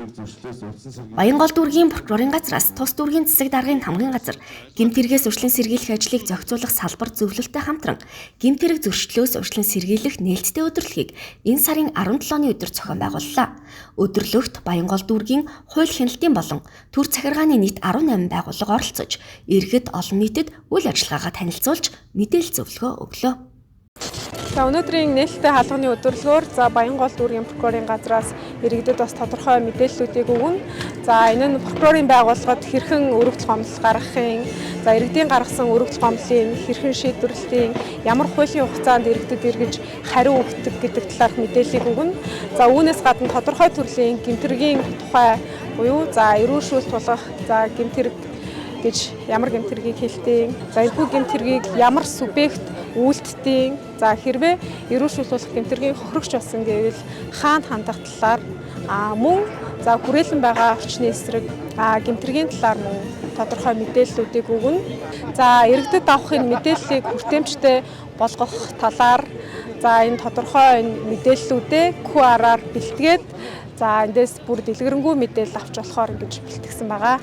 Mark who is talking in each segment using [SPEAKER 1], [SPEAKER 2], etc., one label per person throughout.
[SPEAKER 1] Баянгол дүүргийн прокурорын газраас тус дүүргийн засаг даргын хамгын газар гэмт хэрэгээс урьдчилан сэргийлэх ажлыг зохицуулах салбар зөвлөлтөй хамтран гэмт хэрэг зөрчлөөс урьдчилан сэргийлэх нээлттэй өдөрлөгийг энэ сарын 17-ны өдөр зохион байгууллаа. Өдөрлөгт Баянгол дүүргийн хууль хяналтын болон төр захиргааны нийт 18 байгууллага оролцож, иргэд олон нийтэд үйл ажиллагаагаа танилцуулж мэдээлэл зөвлөгөө өглөө.
[SPEAKER 2] За өнөөдрийн нээлттэй хаалганы өдөрлөгөөр Баянгол дүүргийн прокурорын газраас иргэдэд бас тодорхой мэдээллүүдийг өгнө. За энэ нь прокурорын байгууллагад хэрхэн өргөдөл гомдол гаргахын, иргэдийн гаргасан өргөдөл гомдлын хэрхэн шийдвэрлэлийн, ямар хуулийн хугацаанд иргэдэд эргэж хариу өгдөг гэдэг талаарх мэдээллийг өгнө. За үүнээс гадна тодорхой төрлийн гэмтэргийн тухай буюу эрүүшүүлэлт тулгах, гэмт хэрэг гэж ямар гэмт хэргийг хэлдэг, энэхүү гэмт хэргийг ямар субъект үйлддэг, хэрвээ эрүүшүүлэх гэмтэргийн хохирогч болсон гэвэл хаана хандах талаар мөн хүрээлэн байгаа орчны эсрэг гэмтэргийн талаар мөн тодорхой мэдээллүүдийг өгнө. Иргэдэд авахын мэдээллийг хүртээмжтэй болгох талаар энэ тодорхой мэдээллүүдээ QR-аар бэлтгээд эндээс бүр дэлгэрэнгүй мэдээлэл авч болохоор ингэж бэлтгэсэн байгаа.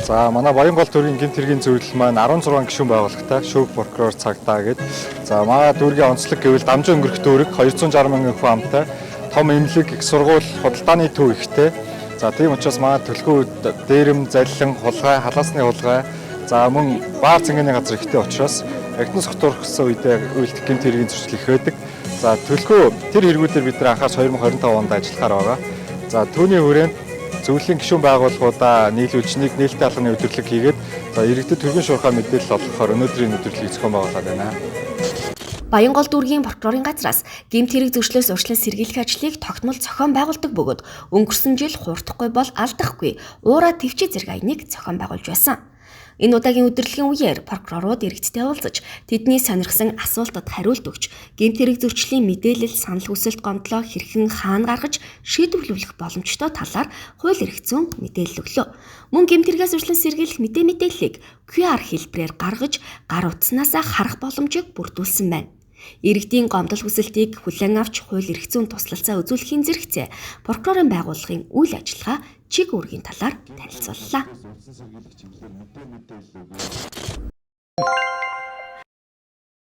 [SPEAKER 3] Манай Баянгол дүүргийн гэмт хэргийн зөвлөл маань 16 гишүүн байгууллагатай шүүх прокурор цагдаа гээд манай дүүргийн онцлог гэвэл дамжин өнгөрөх дүүрэг 260 мянган хүн амтай, том эмнэлэг, их сургууль, худалдааны төв ихтэй. Тийм учраас манай төлхөө дээрэм, заллин, хулгай, халаасны хулгай, мөн баар цэнгэний газар ихтэй учраас Агнес хотурхсан үедээ үйлдэх гэмт хэргийн зөрчил их байдаг. Төлхөө тэр хэрэгүүдээр бид нар анхаас 2025 онд ажиллахаар байгаа. Түүний хүрээнд зөвлөлийн гишүүн байгууллагуудаа нийлүүлж нээлттэй хаалганы өдөрлөг хийгээд иргэдэд түргэн шуурхай мэдээлэл олгохоор өнөөдрийн өдөрлөгийг зохион байгуулад байна.
[SPEAKER 1] Баянгол дүүргийн прокурорын газраас гэмт хэрэг зөрчлөөс урьдчилан сэргийлэх ажлыг тогтмол зохион байгуулдаг бөгөөд өнгөрсөн жил хуурдахгүй бол алдахгүй уураа төвчээ зэрэг аяныг зохион байгуулж байсан. Энэ удаагийн өдөрлөгийн үеэр прокурорууд иргэдтэй уулзаж тэдний сонирхсан асуултад хариулт өгч гэмт хэрэг зөрчлийн мэдээлэл, санал хүсэлт гомдлоо хэрхэн хаана гаргаж шийдвэрлэх боломжтой талаар хууль эрх зүйн мэдээлэл өглөө. Мөн гэмт хэрэгээс урьдчилан сэргийлэх мэдээллийг QR хэлбэрээр гаргаж гар утаснаас харах боломжийг бүрдүүлсэн байна. Иргэдийн гомдол хүсэлтийг хүлээн авч хууль эрх зүйн туслалцаа үзүүлэхийн зэрэгцээ прокурорын байгууллагын үйл ажиллагаа чиг үүргийн талаар танилцууллаа.